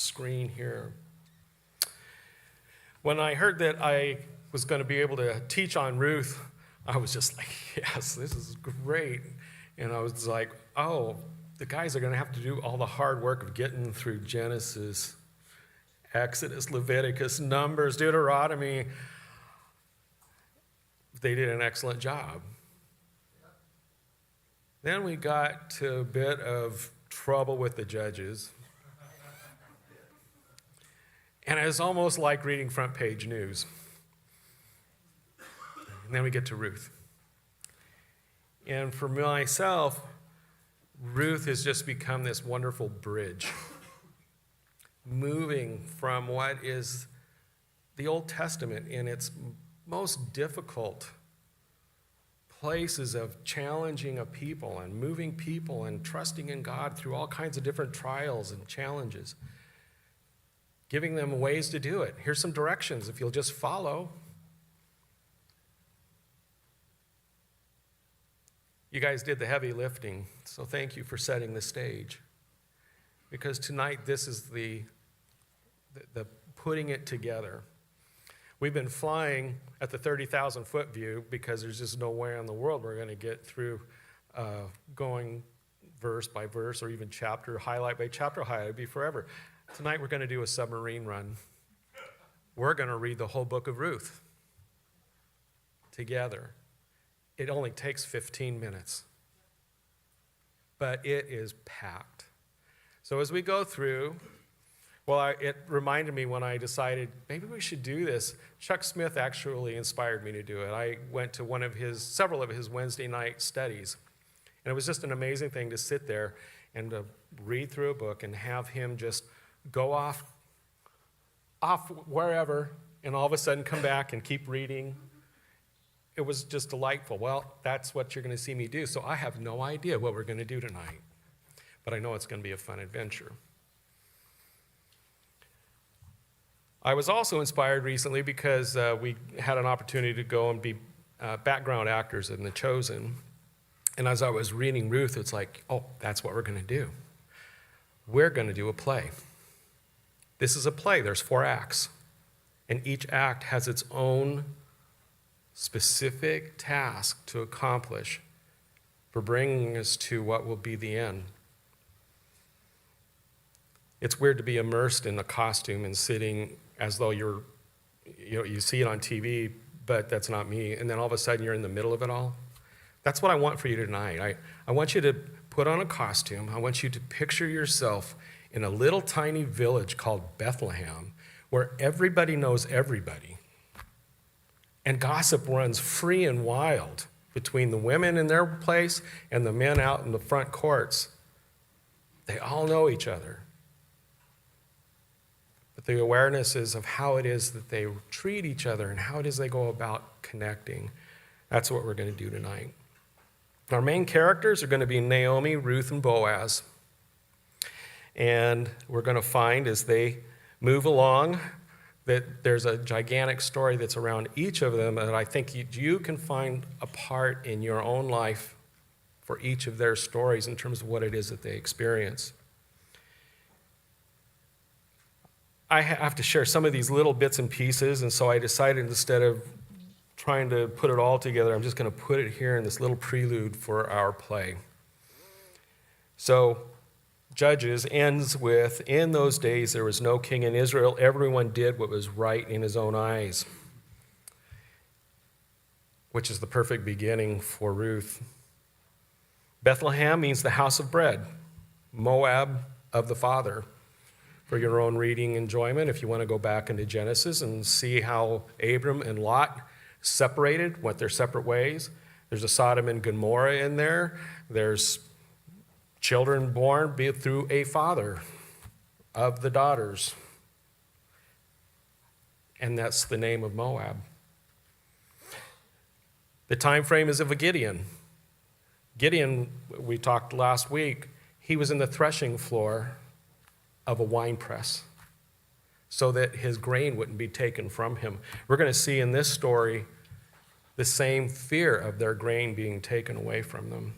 screen here. When I heard that I was going to be able to teach on Ruth, I was just like, yes, this is great. And I was like, oh, the guys are going to have to do all the hard work of getting through Genesis, Exodus, Leviticus, Numbers, Deuteronomy. They did an excellent job. Then we got to a bit of trouble with the judges. And it's almost like reading front page news. And then we get to Ruth. And for myself, Ruth has just become this wonderful bridge, moving from what is the Old Testament in its most difficult places of challenging a people and moving people and trusting in God through all kinds of different trials and challenges, giving them ways to do it. Here's some directions if you'll just follow. You guys did the heavy lifting, so thank you for setting the stage. Because tonight, this is the putting it together. We've been flying at the 30,000-foot view because there's just no way in the world we're going to get through going verse by verse or even chapter, highlight by chapter highlight. It'd be forever. Tonight, we're going to do a submarine run. We're going to read the whole book of Ruth together. It only takes 15 minutes, but it is packed. So as we go through, it reminded me when I decided maybe we should do this. Chuck Smith actually inspired me to do it. I went to several of his Wednesday night studies, and it was just an amazing thing to sit there and to read through a book and have him just go off wherever, and all of a sudden come back and keep reading. It was just delightful. Well, that's what you're going to see me do. So I have no idea what we're going to do tonight, but I know it's going to be a fun adventure. I was also inspired recently because we had an opportunity to go and be background actors in The Chosen. And as I was reading Ruth, it's like, oh, that's what we're going to do. We're going to do a play. This is a play. There's 4 acts. And each act has its own specific task to accomplish for bringing us to what will be the end. It's weird to be immersed in a costume and sitting as though you see it on TV, but that's not me. And then all of a sudden you're in the middle of it all. That's what I want for you tonight. I want you to put on a costume. I want you to picture yourself in a little tiny village called Bethlehem where everybody knows everybody. And gossip runs free and wild between the women in their place and the men out in the front courts. They all know each other. But the awareness is of how it is that they treat each other and how it is they go about connecting. That's what we're going to do tonight. Our main characters are going to be Naomi, Ruth, and Boaz. And we're going to find as they move along that there's a gigantic story that's around each of them that I think you can find a part in your own life for each of their stories in terms of what it is that they experience. I have to share some of these little bits and pieces, and so I decided instead of trying to put it all together, I'm just going to put it here in this little prelude for our play. So, Judges ends with, in those days there was no king in Israel. Everyone did what was right in his own eyes, which is the perfect beginning for Ruth. Bethlehem means the house of bread. Moab, of the father. For your own reading enjoyment, if you want to go back into Genesis and see how Abram and Lot separated, went their separate ways. There's a Sodom and Gomorrah in there. There's children born through a father of the daughters. And that's the name of Moab. The time frame is of a Gideon. Gideon, we talked last week, he was in the threshing floor of a wine press so that his grain wouldn't be taken from him. We're going to see in this story the same fear of their grain being taken away from them.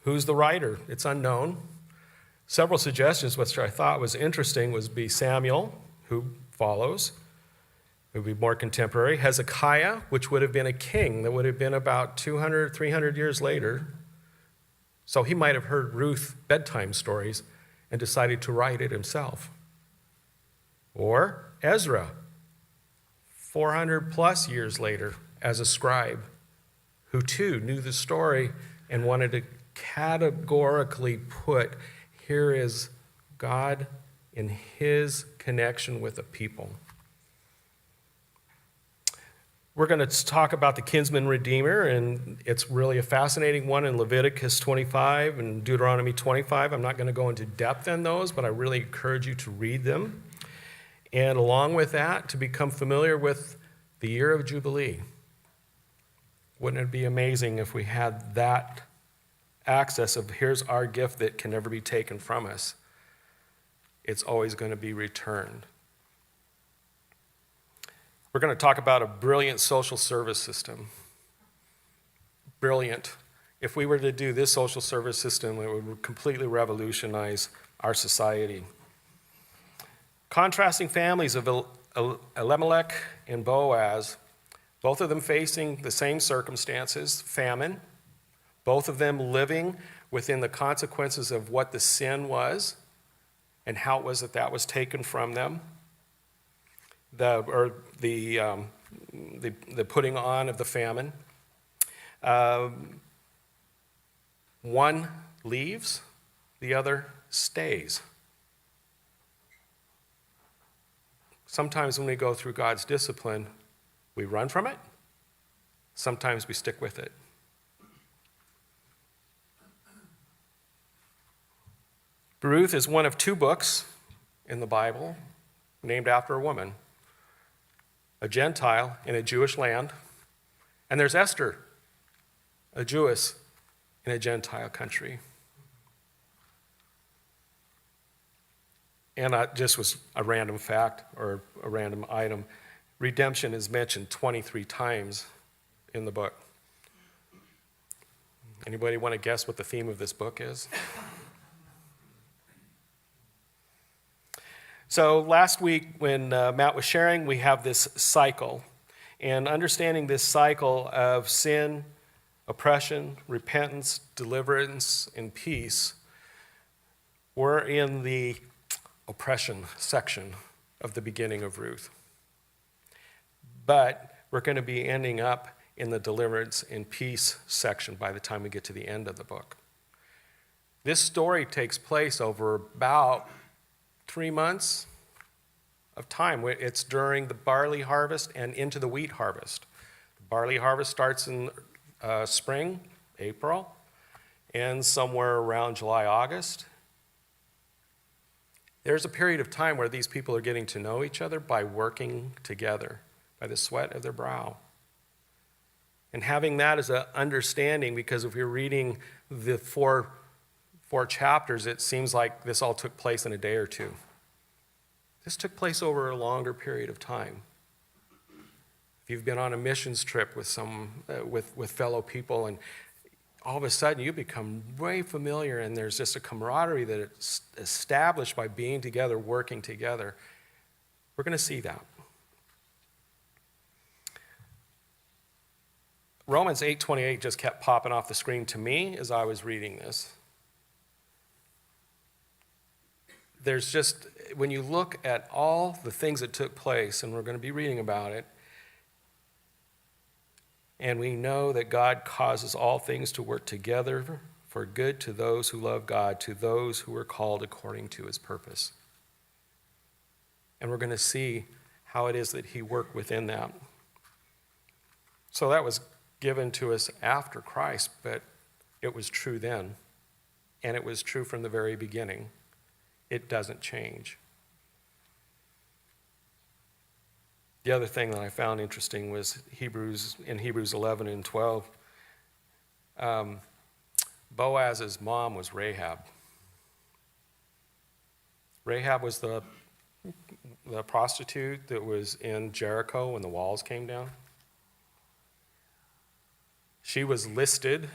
Who's the writer? It's unknown. Several suggestions, which I thought was interesting, was be Samuel, who follows. It would be more contemporary. Hezekiah, which would have been a king that would have been about 200, 300 years later. So he might have heard Ruth bedtime stories and decided to write it himself. Or Ezra, 400 plus years later, as a scribe, who too knew the story and wanted to categorically put, here is God in his connection with a people. We're going to talk about the kinsman redeemer, and it's really a fascinating one in Leviticus 25 and Deuteronomy 25. I'm not going to go into depth in those, but I really encourage you to read them. And along with that, to become familiar with the year of Jubilee. Wouldn't it be amazing if we had that access of here's our gift that can never be taken from us? It's always going to be returned. We're going to talk about a brilliant social service system. Brilliant. If we were to do this social service system, it would completely revolutionize our society. Contrasting families of Elimelech and Boaz, both of them facing the same circumstances, famine, both of them living within the consequences of what the sin was and how it was that was taken from them. The putting on of the famine. One leaves, the other stays. Sometimes when we go through God's discipline, we run from it. Sometimes we stick with it. Ruth is one of two books in the Bible named after a woman, a Gentile in a Jewish land. And there's Esther, a Jewess in a Gentile country. And just was a random fact or a random item. Redemption is mentioned 23 times in the book. Anybody want to guess what the theme of this book is? So last week when Matt was sharing, we have this cycle. And understanding this cycle of sin, oppression, repentance, deliverance, and peace, we're in the oppression section of the beginning of Ruth. But we're going to be ending up in the deliverance and peace section by the time we get to the end of the book. This story takes place over about 3 months of time. It's during the barley harvest and into the wheat harvest. The barley harvest starts in spring, April, and somewhere around July, August. There's a period of time where these people are getting to know each other by working together, by the sweat of their brow. And having that as an understanding, because if you're reading the four chapters, it seems like this all took place in a day or two. This took place over a longer period of time. If you've been on a missions trip with with fellow people, and all of a sudden you become way familiar, and there's just a camaraderie that is established by being together, working together. We're going to see that. Romans 8:28 just kept popping off the screen to me as I was reading this. There's just, when you look at all the things that took place, and we're going to be reading about it, and we know that God causes all things to work together for good to those who love God, to those who are called according to his purpose. And we're going to see how it is that he worked within that. So that was given to us after Christ, but it was true then, and it was true from the very beginning. It doesn't change. The other thing that I found interesting was Hebrews 11 and 12. Boaz's mom was Rahab. Rahab was the prostitute that was in Jericho when the walls came down. She was listed.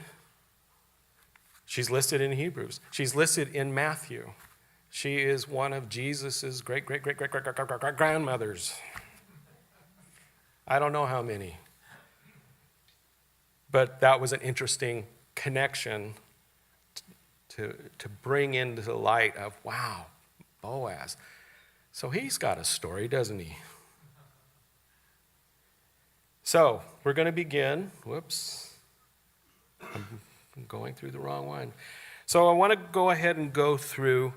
She's listed in Hebrews. She's listed in Matthew. She is one of Jesus's grandmothers. I don't know how many. But that was an interesting connection to bring into the light of, wow, Boaz. So he's got a story, doesn't he? So we're going to begin. Whoops. I'm going through the wrong one. So I want to go ahead and go through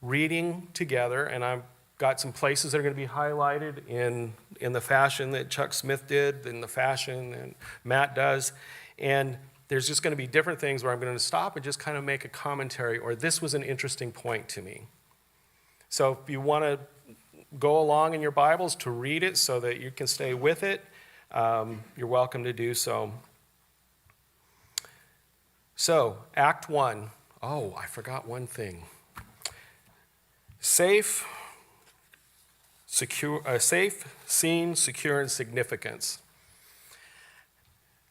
reading together, and I've got some places that are going to be highlighted in the fashion that Chuck Smith did, in the fashion that Matt does. And there's just going to be different things where I'm going to stop and just kind of make a commentary, or this was an interesting point to me. So if you want to go along in your Bibles to read it so that you can stay with it, you're welcome to do so. So, Act 1. Oh, I forgot one thing. Safe, seen, secure, and significance.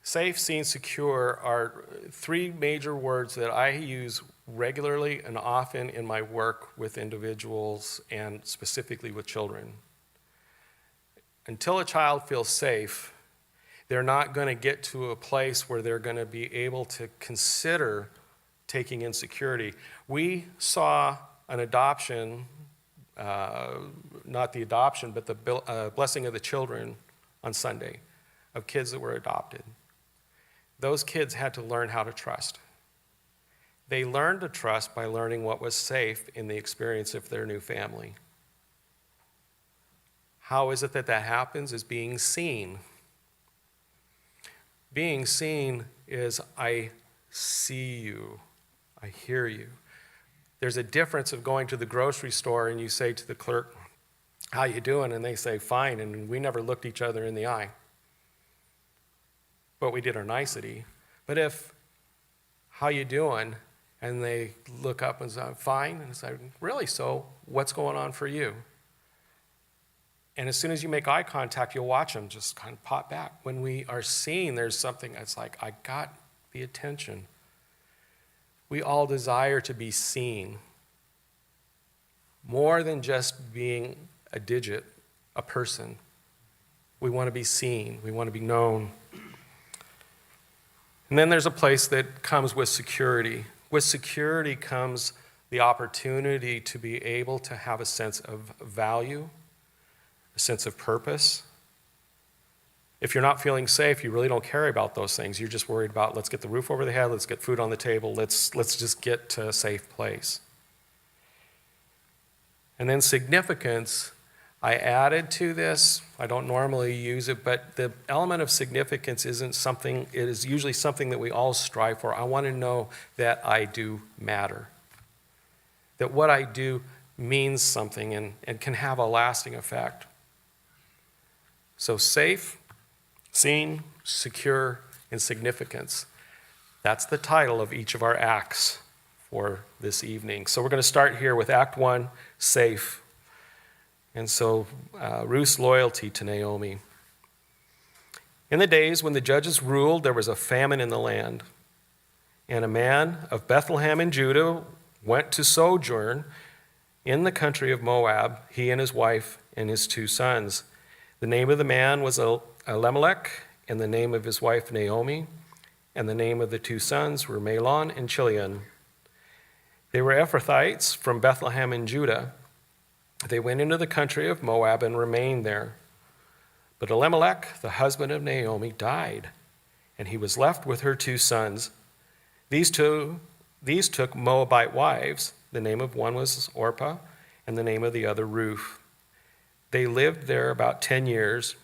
Safe, seen, secure are three major words that I use regularly and often in my work with individuals and specifically with children. Until a child feels safe, they're not going to get to a place where they're going to be able to consider taking in security. We saw an adoption, not the adoption, but the blessing of the children on Sunday of kids that were adopted. Those kids had to learn how to trust. They learned to trust by learning what was safe in the experience of their new family. How is it that that happens? Is being seen. Being seen is I see you, I hear you. There's a difference of going to the grocery store and you say to the clerk, how you doing? And they say, fine, and we never looked each other in the eye. But we did our nicety. But if, how you doing? And they look up and say, fine, and say, really, so what's going on for you? And as soon as you make eye contact, you'll watch them just kind of pop back. When we are seen, there's something that's like, I got the attention. We all desire to be seen. More than just being a digit, a person. We want to be seen. We want to be known. And then there's a place that comes with security. With security comes the opportunity to be able to have a sense of value, a sense of purpose. If you're not feeling safe, you really don't care about those things. You're just worried about, let's get the roof over the head, let's get food on the table, let's just get to a safe place. And then significance, I added to this. I don't normally use it, but the element of significance isn't something, it is usually something that we all strive for. I want to know that I do matter. That what I do means something and can have a lasting effect. So safe, seen, secure, and significance. That's the title of each of our acts for this evening. So we're going to start here with Act 1, safe. And so Ruth's loyalty to Naomi. In the days when the judges ruled, there was a famine in the land. And a man of Bethlehem in Judah went to sojourn in the country of Moab, he and his wife and his 2 sons. The name of the man was Elimelech, and the name of his wife Naomi, and the name of the 2 sons were Mahlon and Chilion. They were Ephrathites from Bethlehem in Judah. They went into the country of Moab and remained there. But Elimelech, the husband of Naomi, died, and he was left with her 2 sons. These took Moabite wives. The name of one was Orpah, and the name of the other Ruth. They lived there about 10 years,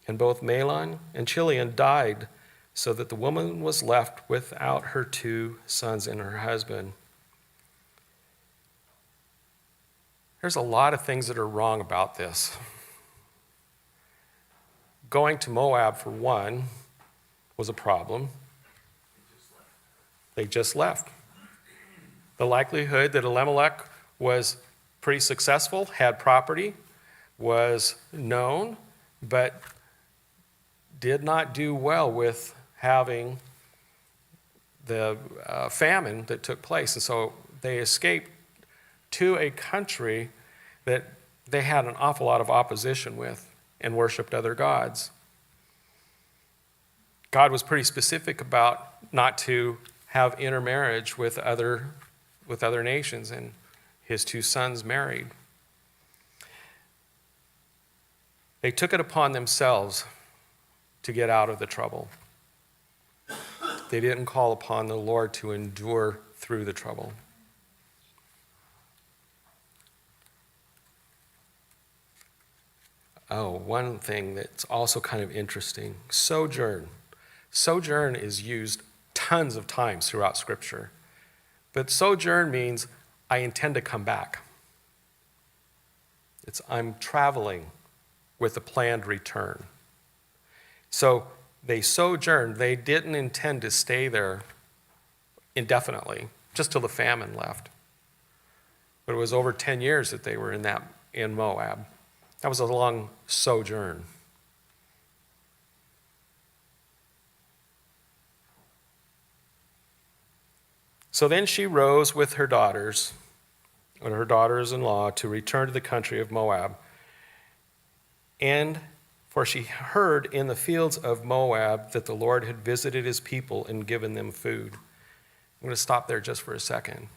and both Mahlon and Chilion died, so that the woman was left without her 2 sons and her husband. There's a lot of things that are wrong about this. Going to Moab, for one, was a problem. They just left. The likelihood that Elimelech was pretty successful, had property, was known, but did not do well with having the famine that took place. And so they escaped to a country that they had an awful lot of opposition with and worshiped other gods. God was pretty specific about not to have intermarriage with other nations, and his 2 sons married. They took it upon themselves to get out of the trouble. They didn't call upon the Lord to endure through the trouble. Oh, one thing that's also kind of interesting, sojourn. Sojourn is used tons of times throughout Scripture. But sojourn means I intend to come back. It's I'm traveling with a planned return. So they sojourned. They didn't intend to stay there indefinitely, just till the famine left. But it was over 10 years that they were in Moab. That was a long sojourn. So then she rose with her daughters, or her daughters-in-law, to return to the country of Moab. And for she heard in the fields of Moab that the Lord had visited his people and given them food. I'm going to stop there just for a second.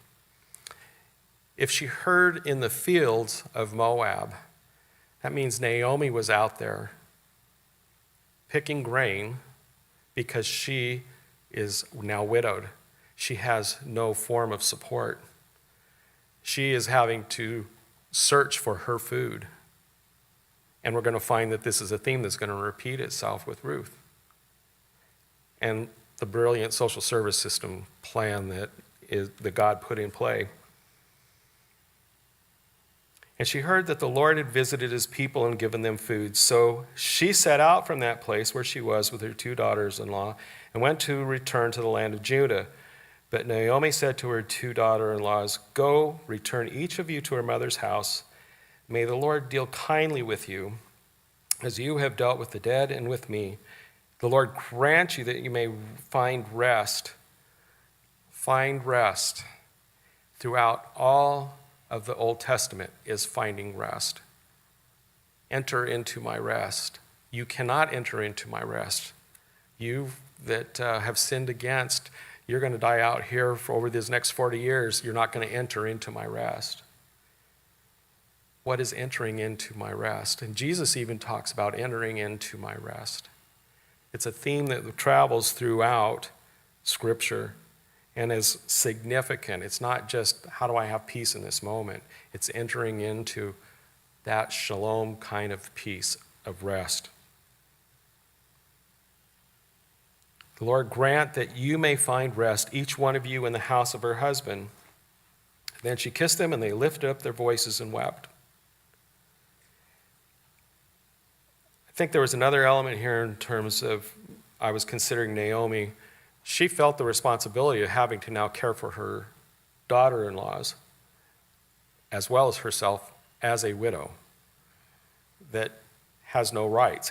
If she heard in the fields of Moab, that means Naomi was out there picking grain because she is now widowed. She has no form of support. She is having to search for her food. And we're going to find that this is a theme that's going to repeat itself with Ruth. And the brilliant social service system plan that God put in play. And she heard that the Lord had visited his people and given them food. So she set out from that place where she was with her 2 daughters-in-law and went to return to the land of Judah. But Naomi said to her 2 daughter-in-laws, "Go, return each of you to her mother's house. May the Lord deal kindly with you, as you have dealt with the dead and with me. The Lord grant you that you may find rest." Find rest. Throughout all of the Old Testament is finding rest. Enter into my rest. You cannot enter into my rest. You that have sinned against, you're going to die out here for over these next 40 years. You're not going to enter into my rest. What is entering into my rest? And Jesus even talks about entering into my rest. It's a theme that travels throughout Scripture and is significant. It's not just how do I have peace in this moment. It's entering into that shalom kind of peace of rest. The Lord grant that you may find rest, each one of you in the house of her husband. Then she kissed them, and they lifted up their voices and wept. I think there was another element here in terms of, I was considering Naomi. She felt the responsibility of having to now care for her daughter-in-laws, as well as herself as a widow that has no rights,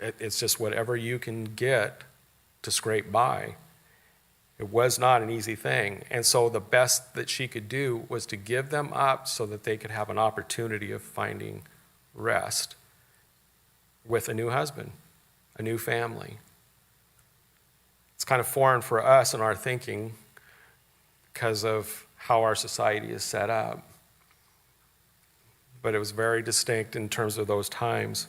it's just whatever you can get to scrape by. It was not an easy thing. And so the best that she could do was to give them up so that they could have an opportunity of finding rest with a new husband, a new family. It's kind of foreign for us in our thinking because of how our society is set up. But it was very distinct in terms of those times.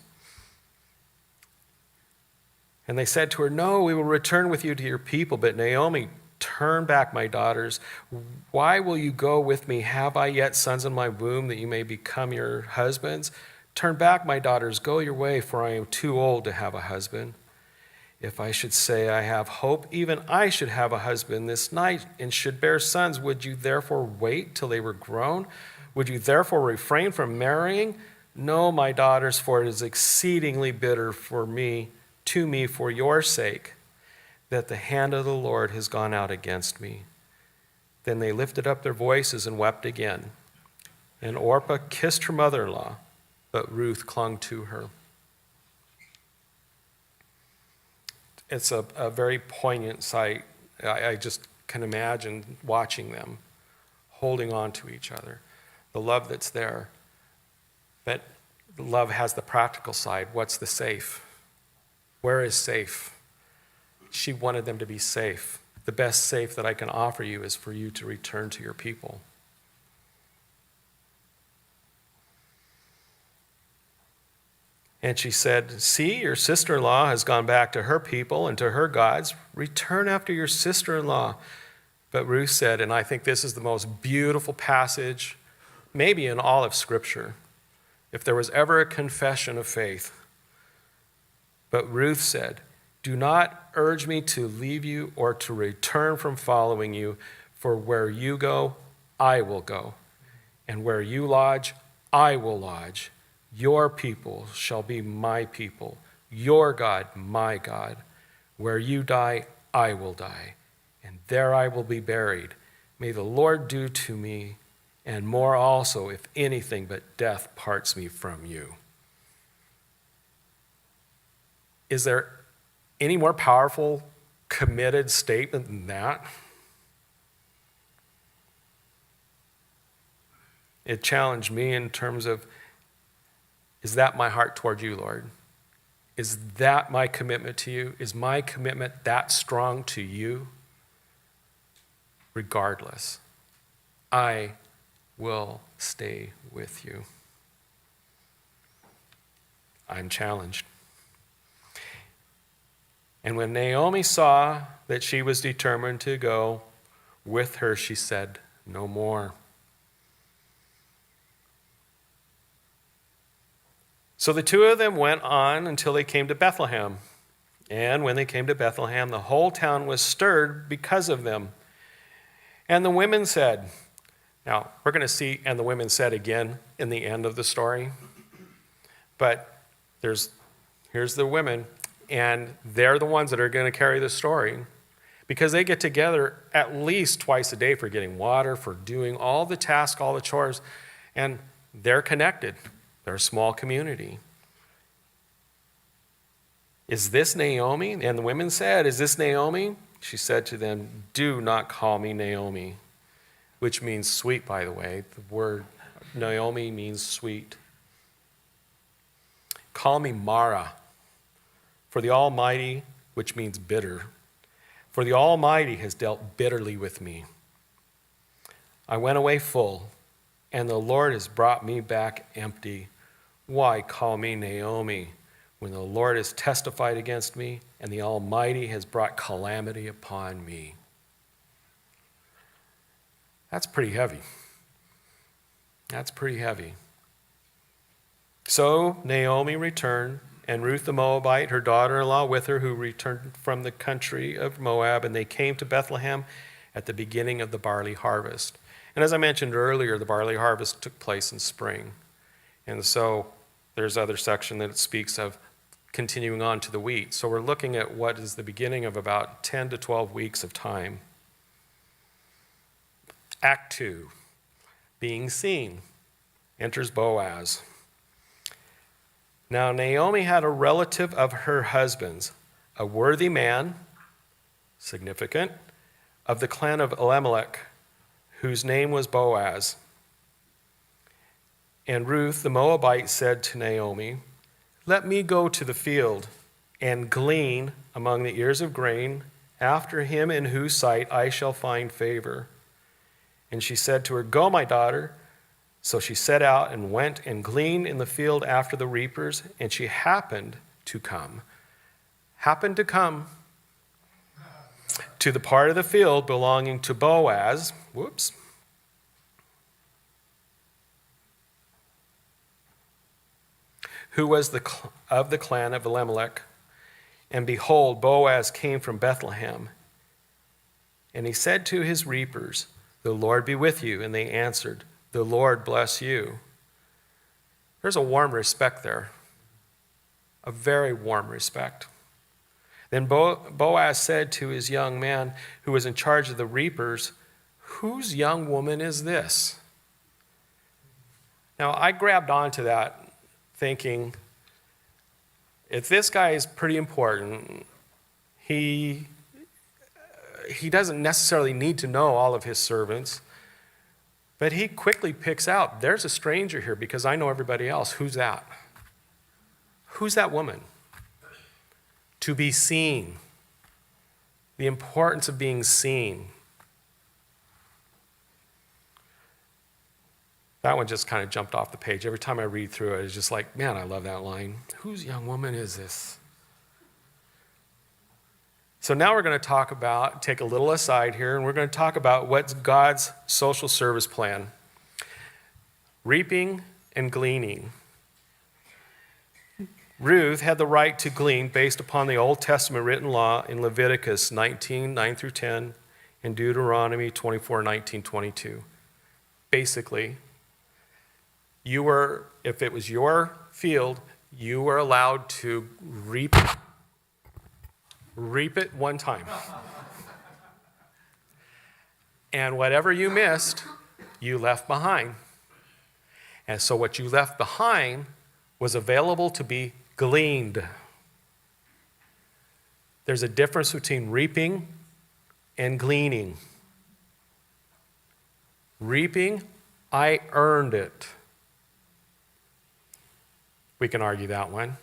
And they said to her, "No, we will return with you to your people." But Naomi, "Turn back, my daughters. Why will you go with me? Have I yet sons in my womb that you may become your husbands? Turn back, my daughters, go your way, for I am too old to have a husband. If I should say I have hope, even I should have a husband this night and should bear sons. Would you therefore wait till they were grown? Would you therefore refrain from marrying? No, my daughters, for it is exceedingly bitter to me for your sake, that the hand of the Lord has gone out against me." Then they lifted up their voices and wept again. And Orpah kissed her mother-in-law, but Ruth clung to her. It's a very poignant sight. I just can imagine watching them, holding on to each other. the love that's there. But love has the practical side. What's the safe? Where is safe? She wanted them to be safe. The best safe that I can offer you is for you to return to your people. And she said, see, your sister-in-law has gone back to her people and to her gods. Return after your sister-in-law. But Ruth said, and I think this is the most beautiful passage, maybe in all of Scripture, if there was ever a confession of faith. But Ruth said, do not urge me to leave you or to return from following you, for where you go, I will go, and where you lodge, I will lodge. Your people shall be my people, your God, my God. Where you die, I will die, and there I will be buried. May the Lord do to me, and more also, if anything but death parts me from you. Is there any more powerful, committed statement than that? It challenged me in terms of, is that my heart toward you, Lord? Is that my commitment to you? Is my commitment that strong to you? Regardless, I will stay with you. I'm challenged. And when Naomi saw that she was determined to go with her, she said, no more. So the two of them went on until they came to Bethlehem. And when they came to Bethlehem, the whole town was stirred because of them. And the women said, now we're going to see, and the women said again in the end of the story. But here's the women, and they're the ones that are going to carry the story because they get together at least twice a day for getting water, for doing all the tasks, all the chores, and they're connected. They're a small community. Is this Naomi? And the women said, is this Naomi? She said to them, do not call me Naomi, which means sweet, by the way. The word Naomi means sweet. Call me Mara, for the Almighty, which means bitter. For the Almighty has dealt bitterly with me. I went away full, and the Lord has brought me back empty. Why call me Naomi, when the Lord has testified against me, and the Almighty has brought calamity upon me? That's pretty heavy. That's pretty heavy. So Naomi returned, and Ruth the Moabite, her daughter-in-law, with her, who returned from the country of Moab, and they came to Bethlehem at the beginning of the barley harvest. And as I mentioned earlier, the barley harvest took place in spring. And so there's other section that speaks of continuing on to the wheat. So we're looking at what is the beginning of about 10 to 12 weeks of time. Act 2, being seen. Enters Boaz. Now Naomi had a relative of her husband's, a worthy man, significant, of the clan of Elimelech, whose name was Boaz. And Ruth the Moabite said to Naomi, let me go to the field and glean among the ears of grain after him in whose sight I shall find favor. And she said to her, go, my daughter. So she set out and went and gleaned in the field after the reapers, and she happened to come to the part of the field belonging to Boaz, who was of the clan of Elimelech. And behold, Boaz came from Bethlehem. And he said to his reapers, the Lord be with you. And they answered, the Lord bless you. There's a warm respect there, a very warm respect. Then Boaz said to his young man who was in charge of the reapers, whose young woman is this? Now, I grabbed onto that thinking, if this guy is pretty important, he doesn't necessarily need to know all of his servants. But he quickly picks out, there's a stranger here because I know everybody else. Who's that? Who's that woman? To be seen. The importance of being seen. That one just kind of jumped off the page. Every time I read through it, it's just like, man, I love that line. Whose young woman is this? So now we're going to take a little aside here, and we're going to talk about what's God's social service plan. Reaping and gleaning. Ruth had the right to glean based upon the Old Testament written law in Leviticus 19, 9 through 10, and Deuteronomy 24, 19, 22. Basically, if it was your field, you were allowed to reap it one time. And whatever you missed, you left behind. And so what you left behind was available to be gleaned. There's a difference between reaping and gleaning. Reaping, I earned it. We can argue that one.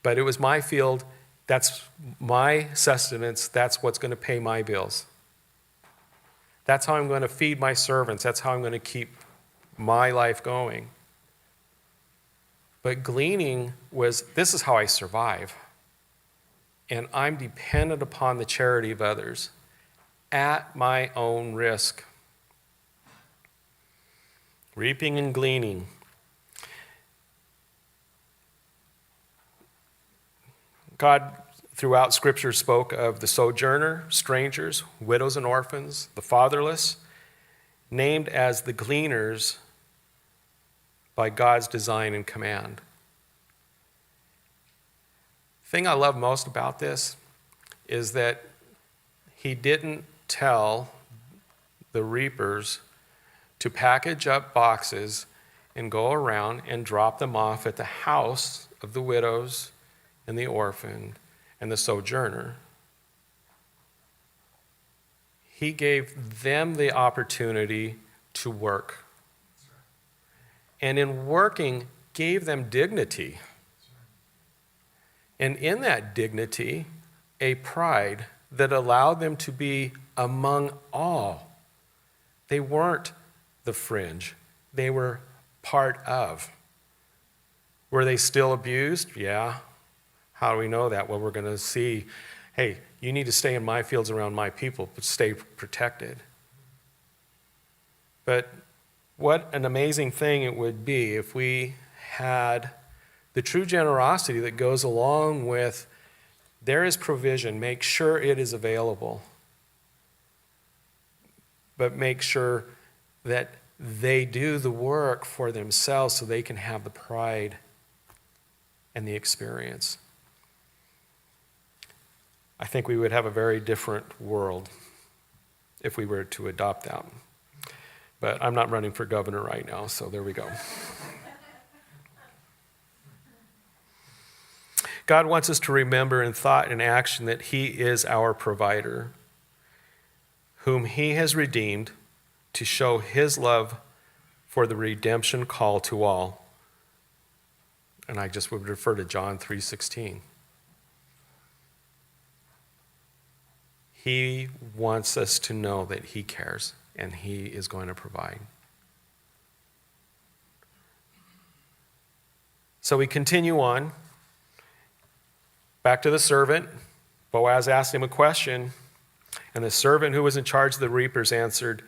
But it was my field. That's my sustenance. That's what's going to pay my bills. That's how I'm going to feed my servants. That's how I'm going to keep my life going. But gleaning was, this is how I survive. And I'm dependent upon the charity of others at my own risk. Reaping and gleaning. God, throughout Scripture, spoke of the sojourner, strangers, widows and orphans, the fatherless, named as the gleaners by God's design and command. The thing I love most about this is that he didn't tell the reapers to package up boxes and go around and drop them off at the house of the widows and the orphan and the sojourner. He gave them the opportunity to work. And in working, gave them dignity. And in that dignity, a pride that allowed them to be among all. They weren't the fringe. They were part of. Were they still abused? Yeah. How do we know that? Well, we're going to see, hey, you need to stay in my fields around my people, but stay protected. But what an amazing thing it would be if we had the true generosity that goes along with there is provision, make sure it is available, but make sure that they do the work for themselves so they can have the pride and the experience. I think we would have a very different world if we were to adopt that. But I'm not running for governor right now, so there we go. God wants us to remember in thought and action that he is our provider, whom he has redeemed to show his love for the redemption call to all. And I just would refer to John 3:16. He wants us to know that he cares and he is going to provide. So we continue on. Back to the servant. Boaz asked him a question, and the servant who was in charge of the reapers answered,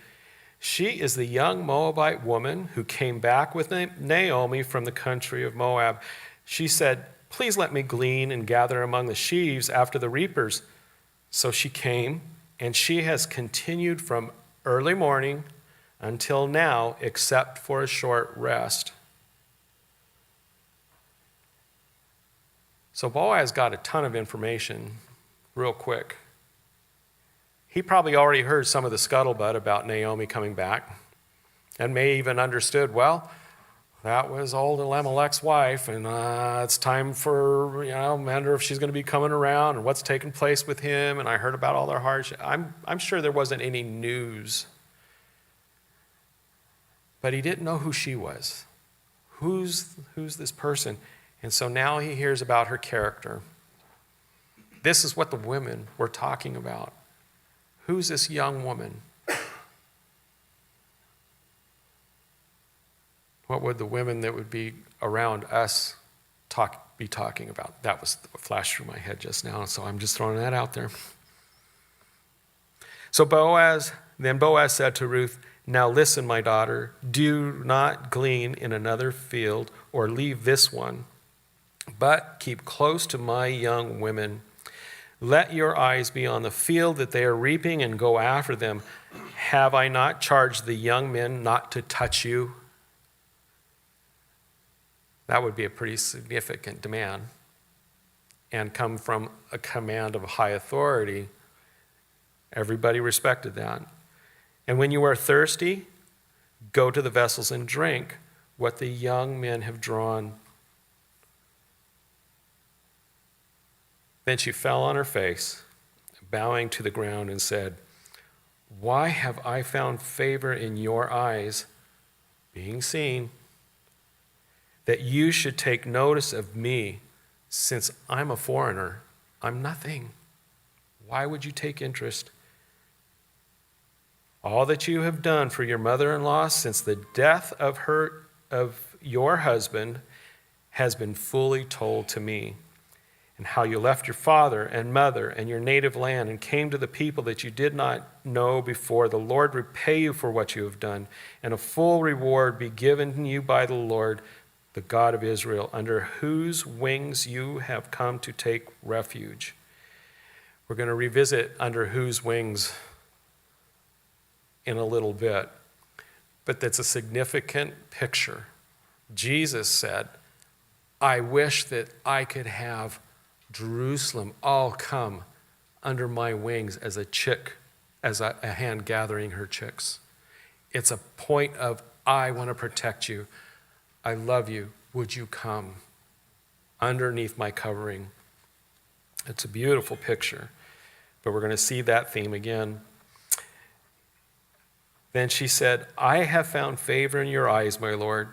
"She is the young Moabite woman who came back with Naomi from the country of Moab. She said, 'Please let me glean and gather among the sheaves after the reapers.' So she came, and she has continued from early morning until now, except for a short rest." So Boaz got a ton of information real quick. He probably already heard some of the scuttlebutt about Naomi coming back and may even understood, well, that was old Elimelech's wife, and it's time for, I wonder if she's going to be coming around and what's taking place with him, and I heard about all their hardship. I'm sure there wasn't any news But he didn't know who she was. Who's this person? And so now he hears about her character. This is what the women were talking about. Who's this young woman? What would the women that would be around us be talking about? That was what flashed through my head just now, so I'm just throwing that out there. So Boaz said to Ruth, "Now listen, my daughter, do not glean in another field or leave this one, but keep close to my young women. Let your eyes be on the field that they are reaping and go after them. Have I not charged the young men not to touch you?" That would be a pretty significant demand and come from a command of high authority. Everybody respected that. "And when you are thirsty, go to the vessels and drink what the young men have drawn." Then she fell on her face, bowing to the ground, and said, "Why have I found favor in your eyes, being seen, that you should take notice of me, since I'm a foreigner? I'm nothing. Why would you take interest? All that you have done for your mother-in-law since the death of your husband has been fully told to me, and how you left your father and mother and your native land and came to the people that you did not know before. The Lord repay you for what you have done, and a full reward be given you by the Lord, the God of Israel, under whose wings you have come to take refuge." We're going to revisit under whose wings in a little bit, but that's a significant picture. Jesus said, "I wish that I could have Jerusalem all come under my wings as a chick, as a hen gathering her chicks." It's a point of, I want to protect you. I love you. Would you come underneath my covering? It's a beautiful picture, but we're going to see that theme again. Then she said, "I have found favor in your eyes, my Lord.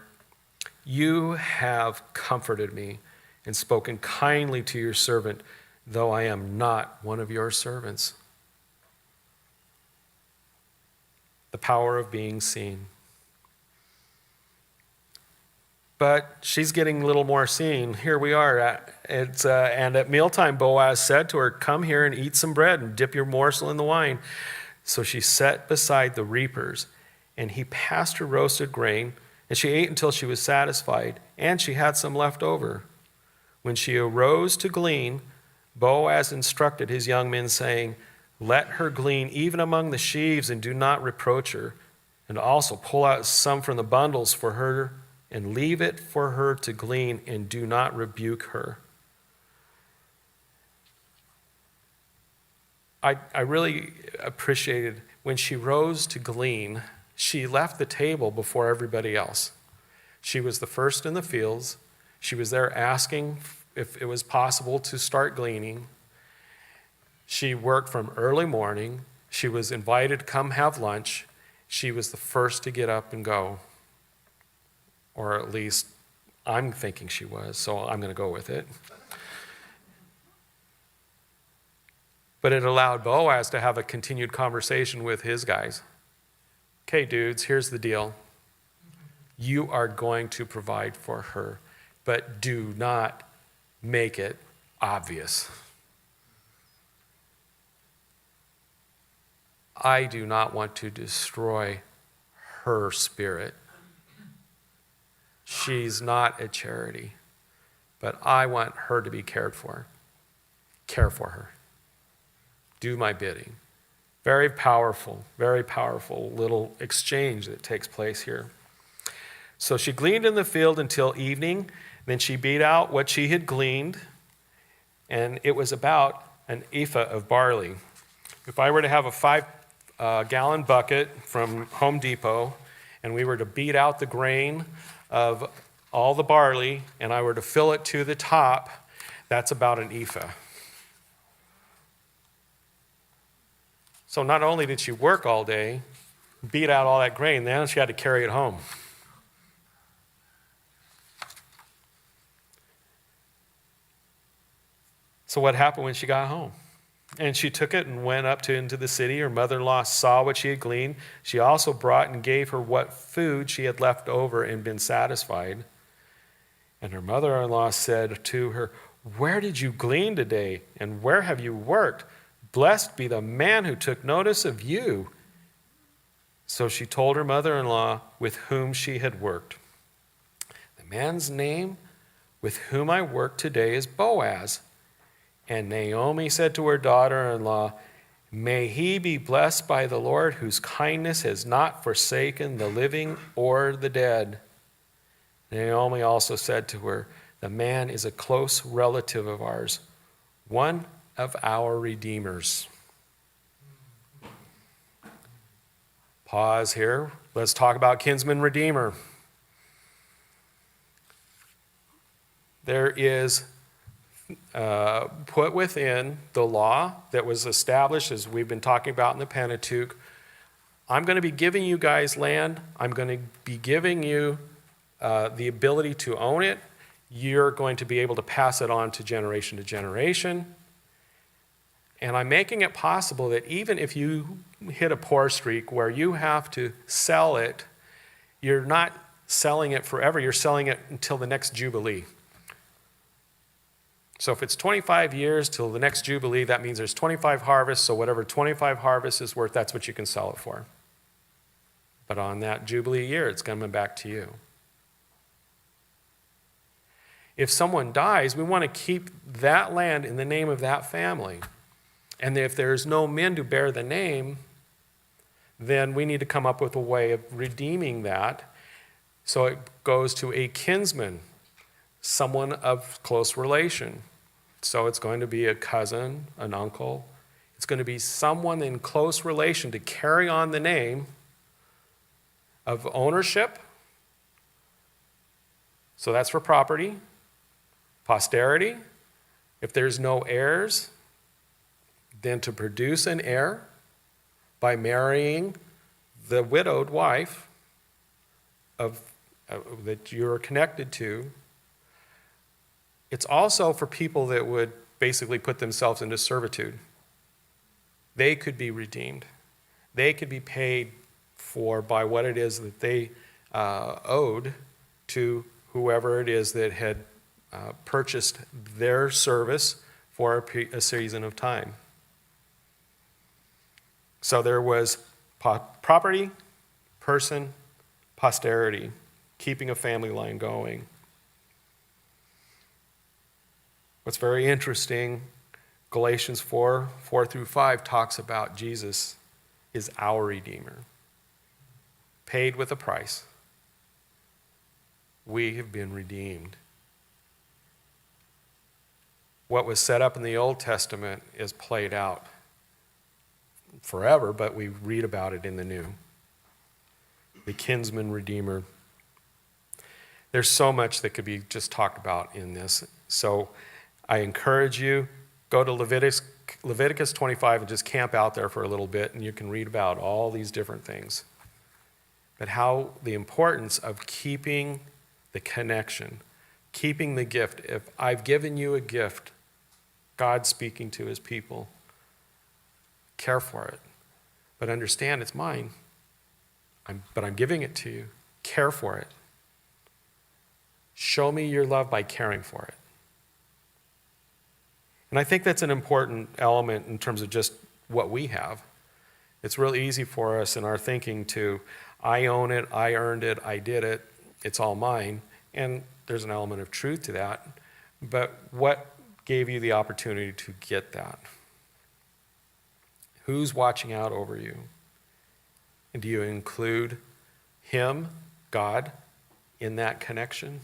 You have comforted me and spoken kindly to your servant, though I am not one of your servants." The power of being seen. But she's getting a little more seen. Here we are. And at mealtime, Boaz said to her, "Come here and eat some bread and dip your morsel in the wine." So she sat beside the reapers, and he passed her roasted grain, and she ate until she was satisfied, and she had some left over. When she arose to glean, Boaz instructed his young men, saying, "Let her glean even among the sheaves, and do not reproach her. And also pull out some from the bundles for her, and leave it for her to glean, and do not rebuke her." I really appreciated when she rose to glean, she left the table before everybody else. She was the first in the fields. She was there asking if it was possible to start gleaning. She worked from early morning. She was invited to come have lunch. She was the first to get up and go. Or at least I'm thinking she was, so I'm going to go with it. But it allowed Boaz to have a continued conversation with his guys. "Okay, dudes, here's the deal. You are going to provide for her, but do not make it obvious. I do not want to destroy her spirit. She's not a charity, but I want her to be cared for. Care for her. Do my bidding." Very powerful little exchange that takes place here. So she gleaned in the field until evening. Then she beat out what she had gleaned, and it was about an ephah of barley. If I were to have a 5-gallon bucket from Home Depot, and we were to beat out the grain of all the barley, and I were to fill it to the top, that's about an ephah. So not only did she work all day, beat out all that grain. Then she had to carry it home. So what happened when she got home? And she took it and went up into the city. Her mother-in-law saw what she had gleaned. She also brought and gave her what food she had left over and been satisfied. And her mother-in-law said to her, "Where did you glean today? And where have you worked? Blessed be the man who took notice of you." So she told her mother-in-law with whom she had worked. "The man's name with whom I work today is Boaz." And Naomi said to her daughter-in-law, "May he be blessed by the Lord, whose kindness has not forsaken the living or the dead." Naomi also said to her, "The man is a close relative of ours, one of our redeemers." Pause here. Let's talk about kinsman redeemer. There is put within the law that was established, as we've been talking about in the Pentateuch, I'm going to be giving you guys land. I'm going to be giving you the ability to own it. You're going to be able to pass it on to generation. And I'm making it possible that even if you hit a poor streak where you have to sell it, you're not selling it forever. You're selling it until the next Jubilee. So if it's 25 years till the next Jubilee, that means there's 25 harvests, so whatever 25 harvests is worth, that's what you can sell it for. But on that Jubilee year, it's coming back to you. If someone dies, we want to keep that land in the name of that family. And if there's no men to bear the name, then we need to come up with a way of redeeming that. So it goes to a kinsman, someone of close relation. So it's going to be a cousin, an uncle. It's going to be someone in close relation to carry on the name of ownership. So that's for property. Posterity. If there's no heirs, then to produce an heir by marrying the widowed wife that you're connected to. It's also for people that would basically put themselves into servitude. They could be redeemed. They could be paid for by what it is that they owed to whoever it is that had purchased their service for a season of time. So there was property, person, posterity, keeping a family line going. What's very interesting, Galatians 4:4-5 talks about Jesus is our Redeemer, paid with a price. We have been redeemed. What was set up in the Old Testament is played out forever, but we read about it in the New. The kinsman redeemer. There's so much that could be just talked about in this. So I encourage you, go to Leviticus 25 and just camp out there for a little bit, and you can read about all these different things. But how the importance of keeping the connection, keeping the gift. If I've given you a gift, God speaking to his people, care for it. But understand it's mine. But I'm giving it to you. Care for it. Show me your love by caring for it. And I think that's an important element in terms of just what we have. It's real easy for us in our thinking to, I own it, I earned it, I did it, it's all mine. And there's an element of truth to that. But what gave you the opportunity to get that? Who's watching out over you? And do you include him, God, in that connection?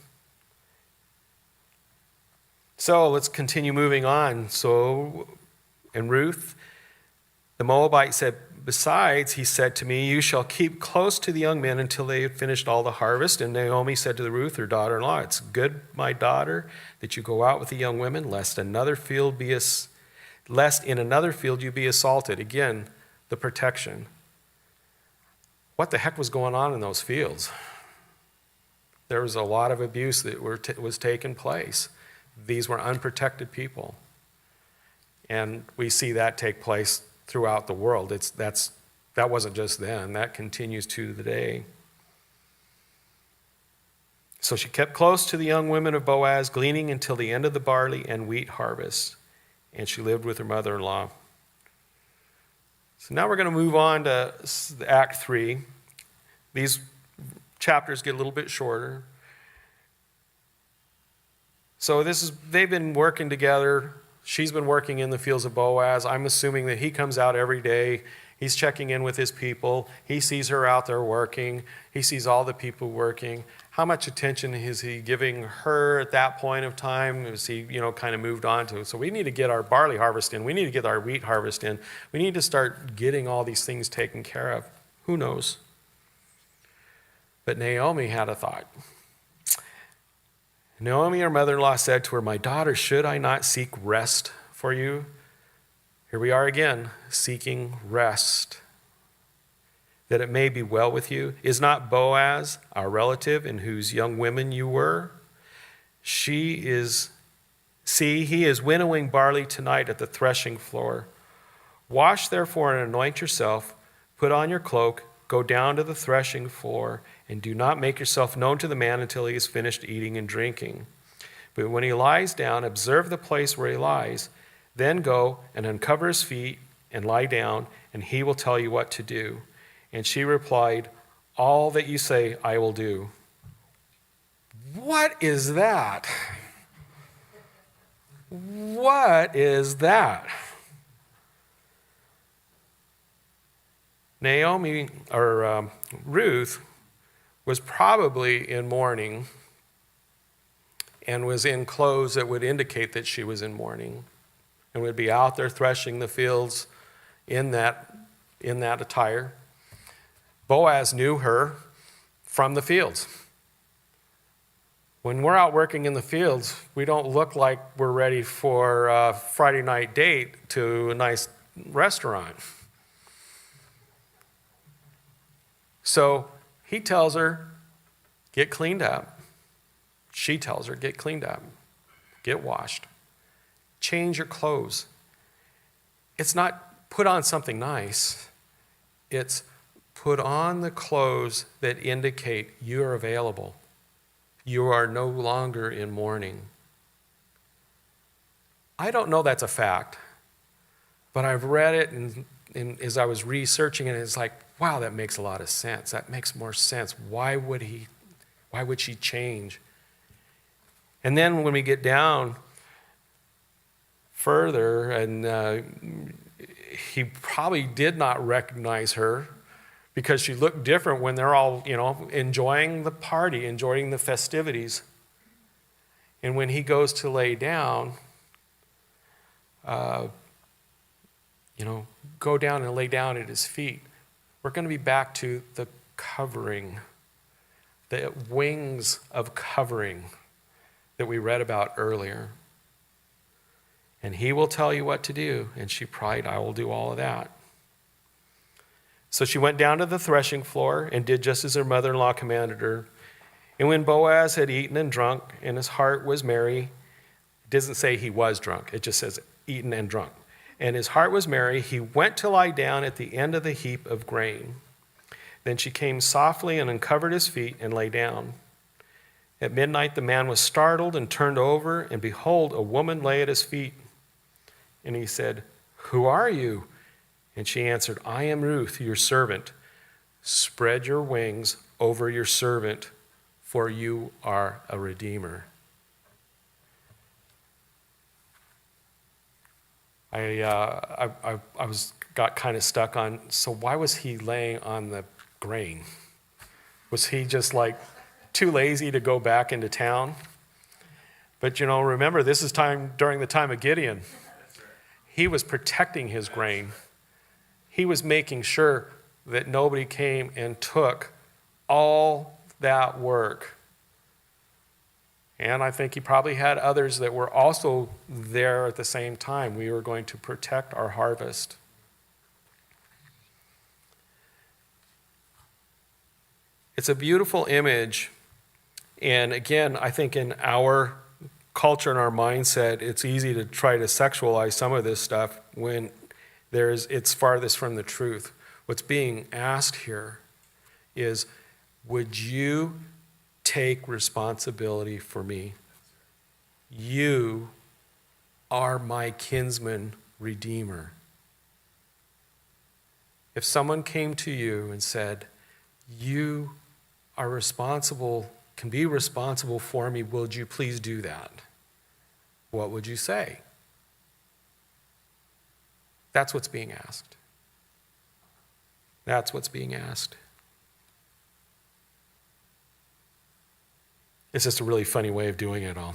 So let's continue moving on. So in Ruth, the Moabite said, besides, he said to me, you shall keep close to the young men until they have finished all the harvest. And Naomi said to Ruth, her daughter-in-law, it's good, my daughter, that you go out with the young women, lest in another field you be assaulted. Again, the protection. what the heck was going on in those fields? There was a lot of abuse that was taking place. These were unprotected people. And we see that take place throughout the world. That wasn't just then. That continues to today. So she kept close to the young women of Boaz, gleaning until the end of the barley and wheat harvest. And she lived with her mother-in-law. So now we're going to move on to Act 3. These chapters get a little bit shorter. So they've been working together. She's been working in the fields of Boaz. I'm assuming that he comes out every day. He's checking in with his people. He sees her out there working. He sees all the people working. How much attention is he giving her at that point of time? Is he, kind of moved on to? So we need to get our barley harvest in. We need to get our wheat harvest in. We need to start getting all these things taken care of. Who knows? But Naomi had a thought. Naomi, her mother-in-law, said to her, "My daughter, should I not seek rest for you?" Here we are again, seeking rest, that it may be well with you. Is not Boaz our relative, in whose young women you were? He is winnowing barley tonight at the threshing floor. Wash therefore and anoint yourself, put on your cloak, go down to the threshing floor, and do not make yourself known to the man until he has finished eating and drinking. But when he lies down, observe the place where he lies. Then go and uncover his feet and lie down, and he will tell you what to do. And she replied, "All that you say I will do." What is that? What is that? Naomi, or Ruth, was probably in mourning and was in clothes that would indicate that she was in mourning, and would be out there threshing the fields in that attire. Boaz knew her from the fields. When we're out working in the fields, we don't look like we're ready for a Friday night date to a nice restaurant. So he tells her, get cleaned up. She tells her, get cleaned up, get washed, change your clothes. It's not put on something nice. It's put on the clothes that indicate you are available. You are no longer in mourning. I don't know that's a fact, but I've read it, and as I was researching it, it's like, wow, that makes a lot of sense. That makes more sense. Why would she change? And then when we get down further, and he probably did not recognize her because she looked different when they're all, enjoying the party, enjoying the festivities. And when he goes to lay down, go down and lay down at his feet. We're going to be back to the covering, the wings of covering that we read about earlier. And he will tell you what to do. And she cried, I will do all of that. So she went down to the threshing floor and did just as her mother-in-law commanded her. And when Boaz had eaten and drunk, and his heart was merry, it doesn't say he was drunk, it just says eaten and drunk. And his heart was merry, he went to lie down at the end of the heap of grain. Then she came softly and uncovered his feet and lay down. At midnight the man was startled and turned over, and behold, a woman lay at his feet. And he said, Who are you? And she answered, I am Ruth, your servant. Spread your wings over your servant, for you are a redeemer. I got kind of stuck on, so why was he laying on the grain? Was he just like too lazy to go back into town? But remember, this is during the time of Gideon. He was protecting his grain. He was making sure that nobody came and took all that work. And I think he probably had others that were also there at the same time. We were going to protect our harvest. It's a beautiful image. And again, I think in our culture and our mindset, it's easy to try to sexualize some of this stuff when it's farthest from the truth. What's being asked here is, would you take responsibility for me? You are my kinsman redeemer. If someone came to you and said, you are responsible, can be responsible for me, would you please do that? What would you say? That's what's being asked. That's what's being asked. It's just a really funny way of doing it all.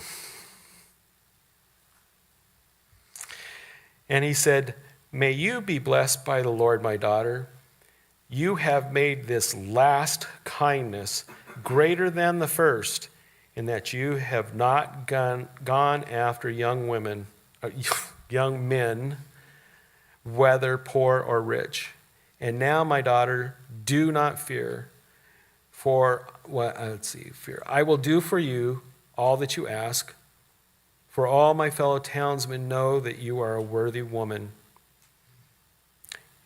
And he said, may you be blessed by the Lord, my daughter. You have made this last kindness greater than the first, in that you have not gone after young men, whether poor or rich. And now, my daughter, do not fear. Fear. I will do for you all that you ask, for all my fellow townsmen know that you are a worthy woman.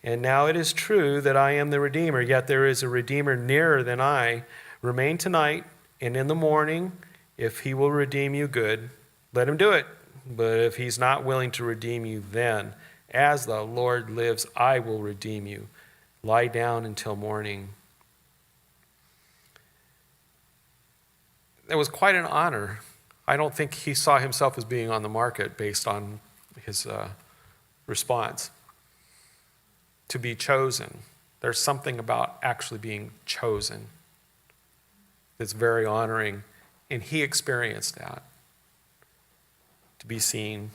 And now it is true that I am the Redeemer, yet there is a Redeemer nearer than I. Remain tonight, and in the morning, if he will redeem you, good, let him do it. But if he's not willing to redeem you, then, as the Lord lives, I will redeem you. Lie down until morning. It was quite an honor. I don't think he saw himself as being on the market based on his response. To be chosen. There's something about actually being chosen that's very honoring, and he experienced that. To be seen.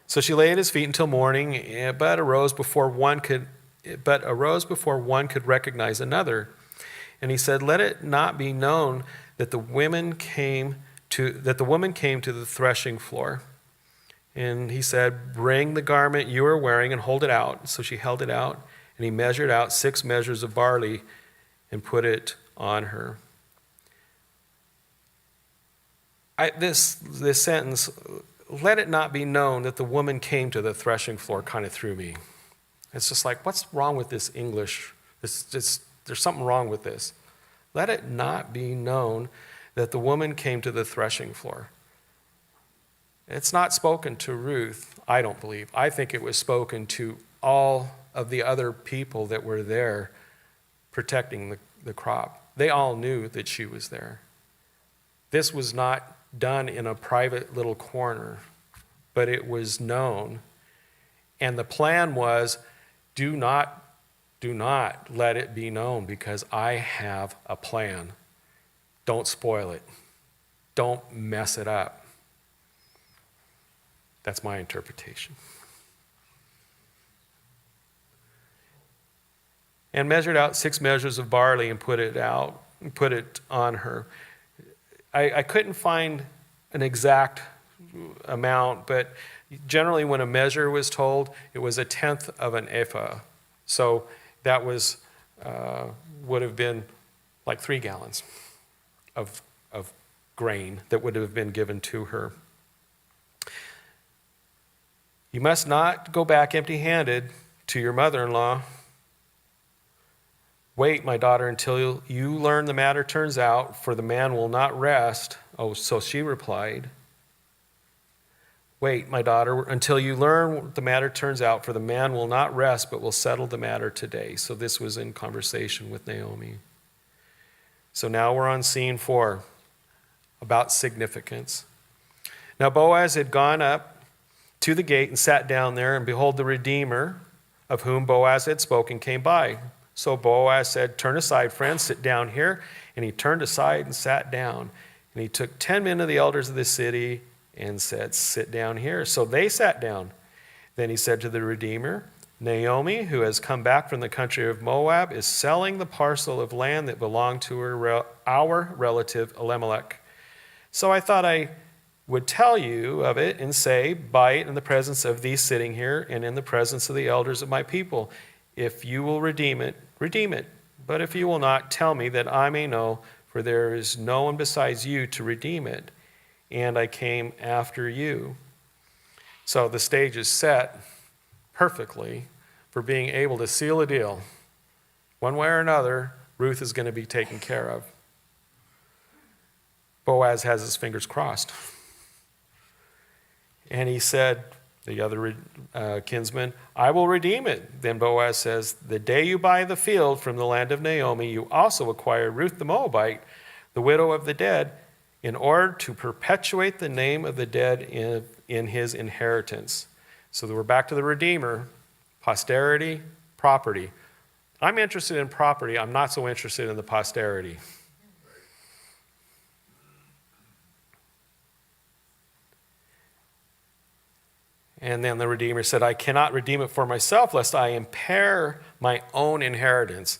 So she lay at his feet until morning, but arose before one could recognize another. And he said, let it not be known that the woman came to the threshing floor. And he said, bring the garment you are wearing and hold it out. So she held it out, and he measured out 6 measures of barley and put it on her. This sentence, let it not be known that the woman came to the threshing floor, kind of threw me. It's just like, what's wrong with this English? There's something wrong with this. Let it not be known that the woman came to the threshing floor. It's not spoken to Ruth, I don't believe. I think it was spoken to all of the other people that were there protecting the crop. They all knew that she was there. This was not done in a private little corner, but it was known. And the plan was, do not let it be known, because I have a plan. Don't spoil it. Don't mess it up. That's my interpretation. And measured out 6 measures of barley and put it on her. I couldn't find an exact amount, but generally when a measure was told, it was 1/10 of an ephah. So that would have been like 3 gallons of grain that would have been given to her. You must not go back empty-handed to your mother-in-law. Wait, my daughter, until you learn the matter turns out, for the man will not rest. Oh, so she replied. Wait, my daughter, until you learn what the matter turns out, for the man will not rest, but will settle the matter today. So this was in conversation with Naomi. So now we're on scene 4, about significance. Now Boaz had gone up to the gate and sat down there, and behold, the Redeemer, of whom Boaz had spoken, came by. So Boaz said, turn aside, friend, sit down here. And he turned aside and sat down. And he took 10 men of the elders of the city and said, sit down here. So they sat down. Then he said to the Redeemer, Naomi, who has come back from the country of Moab, is selling the parcel of land that belonged to our relative Elimelech. So I thought I would tell you of it and say, buy it in the presence of these sitting here and in the presence of the elders of my people. If you will redeem it redeem it. But if you will not, tell me that I may know, for there is no one besides you to redeem it, and I came after you." So the stage is set perfectly for being able to seal a deal. One way or another, Ruth is going to be taken care of. Boaz has his fingers crossed. And he said, the other kinsman, "I will redeem it." Then Boaz says, "The day you buy the field from the land of Naomi, you also acquire Ruth the Moabite, the widow of the dead, in order to perpetuate the name of the dead in his inheritance." So we're back to the Redeemer, posterity, property. I'm interested in property. I'm not so interested in the posterity. And then the Redeemer said, "I cannot redeem it for myself, lest I impair my own inheritance."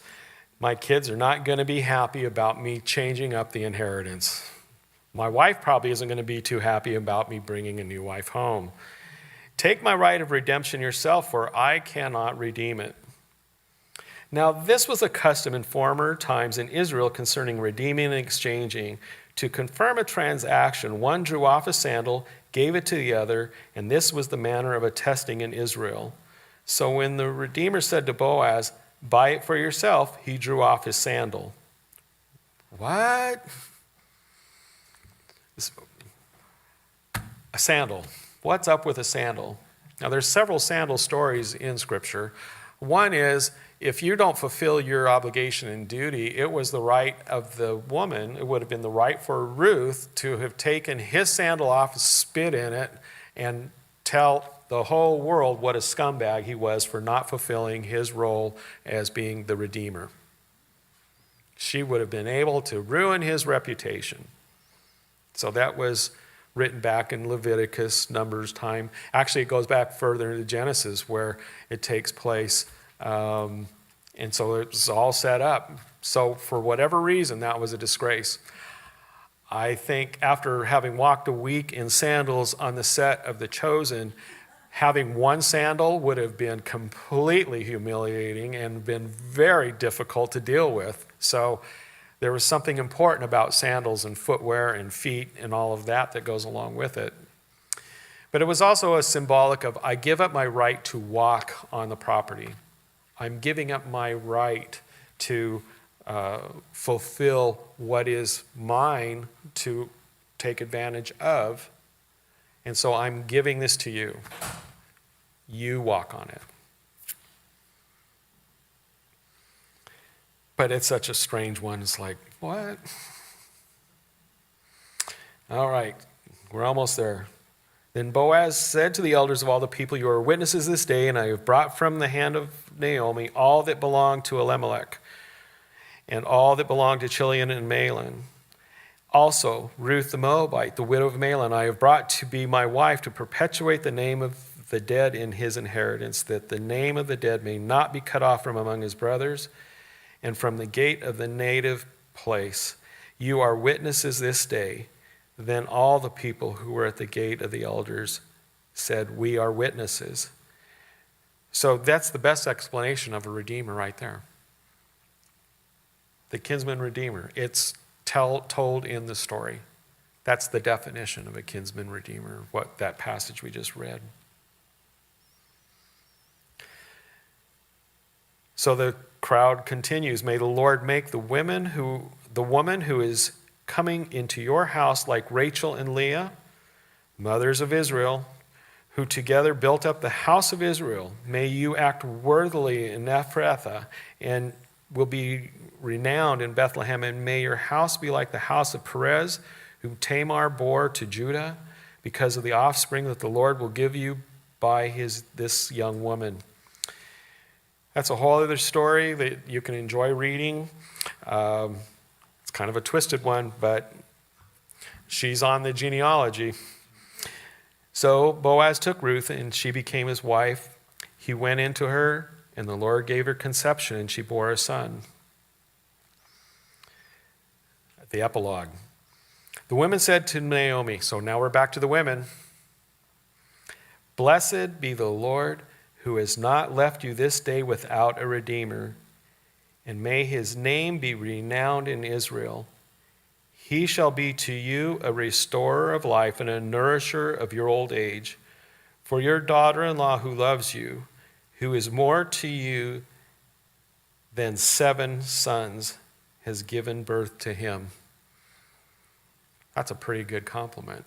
My kids are not going to be happy about me changing up the inheritance. My wife probably isn't going to be too happy about me bringing a new wife home. "Take my right of redemption yourself, for I cannot redeem it." Now, this was a custom in former times in Israel concerning redeeming and exchanging. To confirm a transaction, one drew off a sandal, gave it to the other, and this was the manner of attesting in Israel. So when the Redeemer said to Boaz, "Buy it for yourself," he drew off his sandal. What? A sandal. What's up with a sandal? Now, there's several sandal stories in Scripture. One is, if you don't fulfill your obligation and duty, it was the right of the woman, it would have been the right for Ruth to have taken his sandal off, spit in it, and tell the whole world what a scumbag he was for not fulfilling his role as being the Redeemer. She would have been able to ruin his reputation. So that was written back in Leviticus, Numbers time. Actually, it goes back further into Genesis where it takes place. And so it was all set up. So for whatever reason, that was a disgrace. I think after having walked a week in sandals on the set of The Chosen, having one sandal would have been completely humiliating and been very difficult to deal with. So there was something important about sandals and footwear and feet and all of that that goes along with it. But it was also a symbolic of, I give up my right to walk on the property. I'm giving up my right to fulfill what is mine to take advantage of. And so I'm giving this to you. You walk on it. But it's such a strange one. It's like, what? All right, we're almost there. Then Boaz said to the elders of all the people, "You are witnesses this day, and I have brought from the hand of Naomi all that belonged to Elimelech, and all that belonged to Chilion and Mahlon. Also, Ruth the Moabite, the widow of Mahlon, I have brought to be my wife to perpetuate the name of the dead in his inheritance, that the name of the dead may not be cut off from among his brothers, and from the gate of the native place. You are witnesses this day." Then all the people who were at the gate of the elders said, "We are witnesses." So that's the best explanation of a redeemer right there. The kinsman redeemer. It's told in the story. That's the definition of a kinsman redeemer, what that passage we just read. So the crowd continues. "May the Lord make the woman who is coming into your house like Rachel and Leah, mothers of Israel, who together built up the house of Israel. May you act worthily in Ephrathah and will be renowned in Bethlehem, and may your house be like the house of Perez, whom Tamar bore to Judah, because of the offspring that the Lord will give you by this young woman." That's a whole other story that you can enjoy reading. It's kind of a twisted one, but she's on the genealogy. So Boaz took Ruth, and she became his wife. He went into her, and the Lord gave her conception, and she bore a son. The epilogue. The women said to Naomi, so now we're back to the women, "Blessed be the Lord, who has not left you this day without a redeemer. and may his name be renowned in Israel. He shall be to you a restorer of life and a nourisher of your old age. For your daughter-in-law who loves you, who is more to you than 7 sons, has given birth to him. That's a pretty good compliment.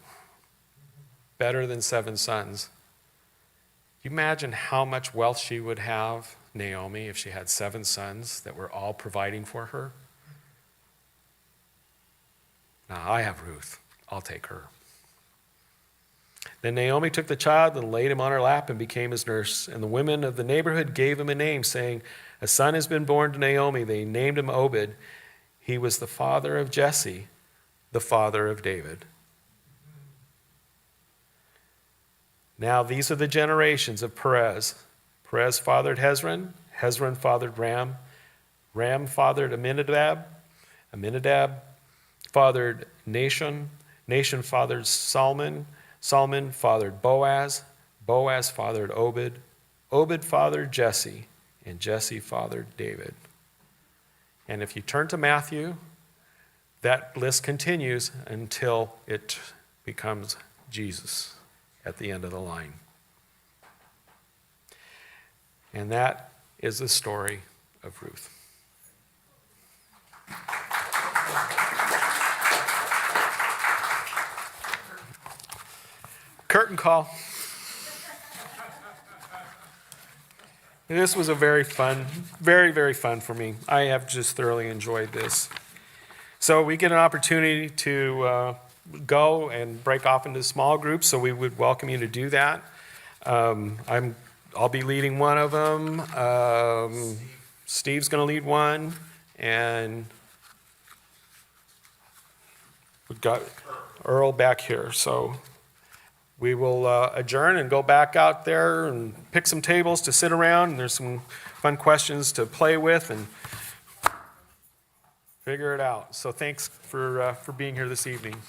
Better than 7 sons. Can you imagine how much wealth she would have, Naomi, if she had 7 sons that were all providing for her? Now, I have Ruth. I'll take her. Then Naomi took the child and laid him on her lap and became his nurse. And the women of the neighborhood gave him a name, saying, "A son has been born to Naomi." They named him Obed. He was the father of Jesse, the father of David. Now these are the generations of Perez. Perez fathered Hezron. Hezron fathered Ram. Ram fathered Amminadab. Amminadab fathered Nahshon. Nahshon fathered Salmon. Salmon fathered Boaz. Boaz fathered Obed. Obed fathered Jesse. And Jesse fathered David. And if you turn to Matthew, that list continues until it becomes Jesus at the end of the line. And that is the story of Ruth. Curtain call. This was a very fun, very fun for me. I have just thoroughly enjoyed this. So we get an opportunity to go and break off into small groups, so we would welcome you to do that. I'll be leading one of them. Steve's going to lead one, and we've got Earl back here. So we will adjourn and go back out there and pick some tables to sit around, and there's some fun questions to play with and figure it out. So thanks for being here this evening.